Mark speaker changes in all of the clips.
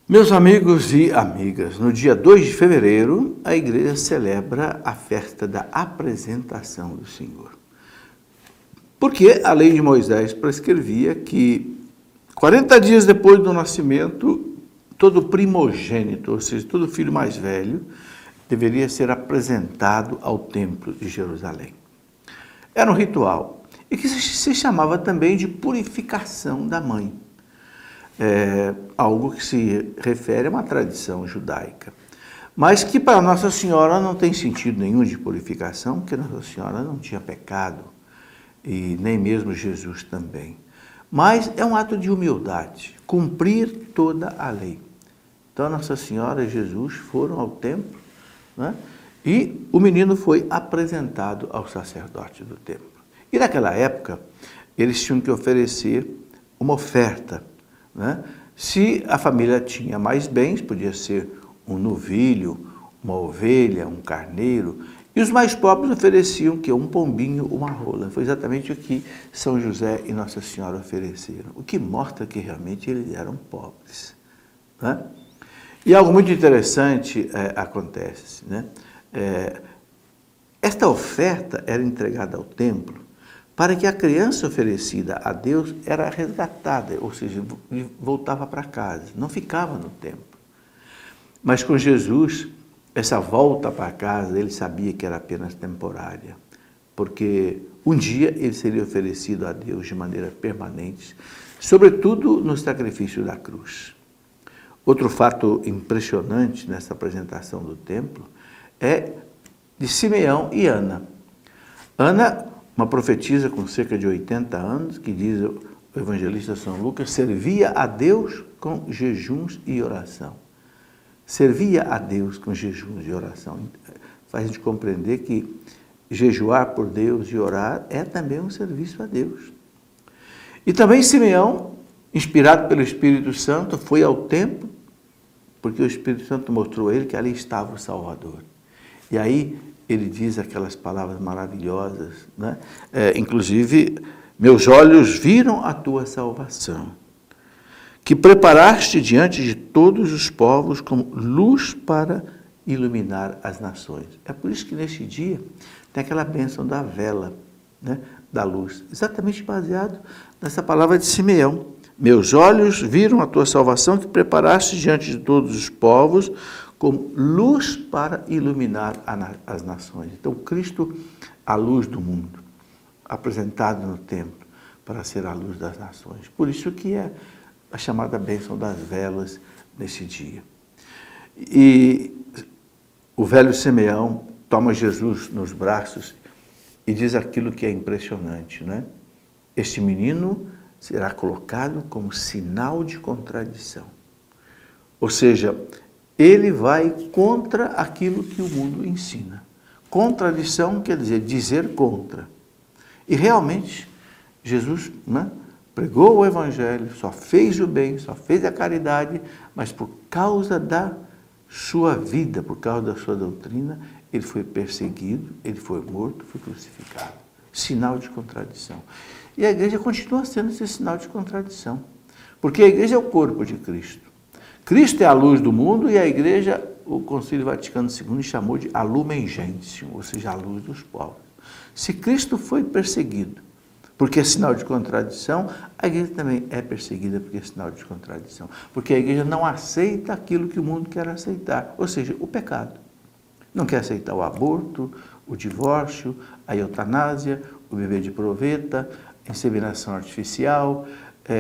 Speaker 1: Meus amigos e amigas, no dia 2 de fevereiro, a igreja celebra a festa da apresentação do Senhor. Porque a lei de Moisés prescrevia que 40 dias depois do nascimento, todo primogênito, ou seja, todo filho mais velho, deveria ser apresentado ao templo de Jerusalém. Era um ritual e que se chamava também de purificação da mãe. Algo que se refere a uma tradição judaica, mas que para Nossa Senhora não tem sentido nenhum de purificação, porque Nossa Senhora não tinha pecado, e nem mesmo Jesus também. Mas é um ato de humildade, cumprir toda a lei. Então Nossa Senhora e Jesus foram ao templo, né? E o menino foi apresentado ao sacerdote do templo. E naquela época, eles tinham que oferecer uma oferta, né? Se a família tinha mais bens, podia ser um novilho, uma ovelha, um carneiro, e os mais pobres ofereciam que um pombinho, uma rola. Foi exatamente o que São José e Nossa Senhora ofereceram, o que mostra que realmente eles eram pobres, né? E algo muito interessante acontece, né? Esta oferta era entregada ao templo para que a criança oferecida a Deus era resgatada, ou seja, voltava para casa, não ficava no templo. Mas com Jesus, essa volta para casa, ele sabia que era apenas temporária, porque um dia ele seria oferecido a Deus de maneira permanente, sobretudo no sacrifício da cruz. Outro fato impressionante nessa apresentação do templo é de Simeão e Ana. Ana, uma profetisa com cerca de 80 anos, que diz o evangelista São Lucas, servia a Deus com jejuns e oração. Servia a Deus com jejuns e oração. Faz a gente compreender que jejuar por Deus e orar é também um serviço a Deus. E também Simeão, inspirado pelo Espírito Santo, foi ao templo, porque o Espírito Santo mostrou a ele que ali estava o Salvador. E aí ele diz aquelas palavras maravilhosas, né? Inclusive, meus olhos viram a tua salvação, que preparaste diante de todos os povos como luz para iluminar as nações. É por isso que neste dia tem aquela bênção da vela, né? Da luz, exatamente baseado nessa palavra de Simeão. Meus olhos viram a tua salvação, que preparaste diante de todos os povos como luz para iluminar as nações. Então, Cristo, a luz do mundo, apresentado no templo para ser a luz das nações. Por isso que é a chamada bênção das velas nesse dia. E o velho Simeão toma Jesus nos braços e diz aquilo que é impressionante, né? Este menino será colocado como sinal de contradição. Ou seja, ele vai contra aquilo que o mundo ensina. Contradição quer dizer contra. E realmente, Jesus, né, pregou o Evangelho, só fez o bem, só fez a caridade, mas por causa da sua vida, por causa da sua doutrina, ele foi perseguido, ele foi morto, foi crucificado. Sinal de contradição. E a igreja continua sendo esse sinal de contradição, porque a igreja é o corpo de Cristo. Cristo é a luz do mundo e a igreja, o Concílio Vaticano II chamou de a lumen gentium, ou seja, a luz dos povos. Se Cristo foi perseguido porque é sinal de contradição, a igreja também é perseguida porque é sinal de contradição. Porque a igreja não aceita aquilo que o mundo quer aceitar, ou seja, o pecado. Não quer aceitar o aborto, o divórcio, a eutanásia, o bebê de proveta, a inseminação artificial,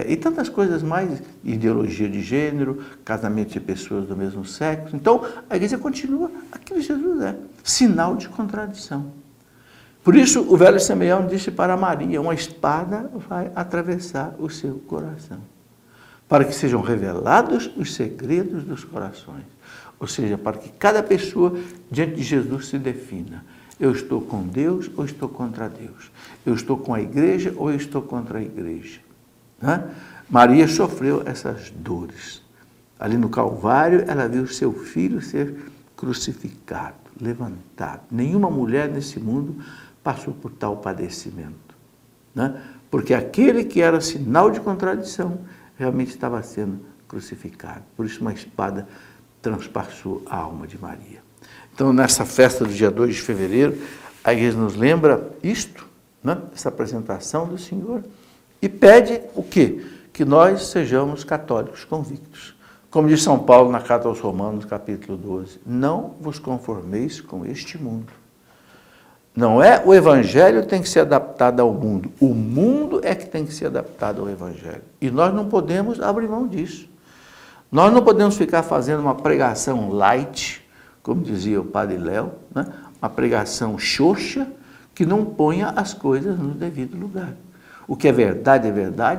Speaker 1: e tantas coisas mais, ideologia de gênero, casamento de pessoas do mesmo sexo. Então, a igreja continua aquilo que Jesus é, sinal de contradição. Por isso, o velho Simeão disse para Maria, uma espada vai atravessar o seu coração, para que sejam revelados os segredos dos corações. Ou seja, para que cada pessoa diante de Jesus se defina. Eu estou com Deus ou estou contra Deus? Eu estou com a igreja ou eu estou contra a igreja? Né? Maria sofreu essas dores. Ali no Calvário, ela viu seu filho ser crucificado, levantado. Nenhuma mulher nesse mundo passou por tal padecimento, né? Porque aquele que era sinal de contradição realmente estava sendo crucificado. Por isso uma espada transpassou a alma de Maria. Então, nessa festa do dia 2 de fevereiro, a igreja nos lembra isto, né? Essa apresentação do Senhor, e pede o quê? Que nós sejamos católicos convictos. Como diz São Paulo na Carta aos Romanos, capítulo 12, não vos conformeis com este mundo. Não é o evangelho que tem que ser adaptado ao mundo. O mundo é que tem que ser adaptado ao evangelho. E nós não podemos abrir mão disso. Nós não podemos ficar fazendo uma pregação light, como dizia o Padre Léo, né? Uma pregação xoxa, que não ponha as coisas no devido lugar. O que é verdade,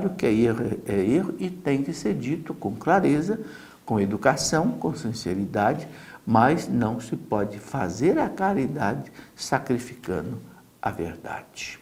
Speaker 1: o que é erro e tem que ser dito com clareza, com educação, com sinceridade, mas não se pode fazer a caridade sacrificando a verdade.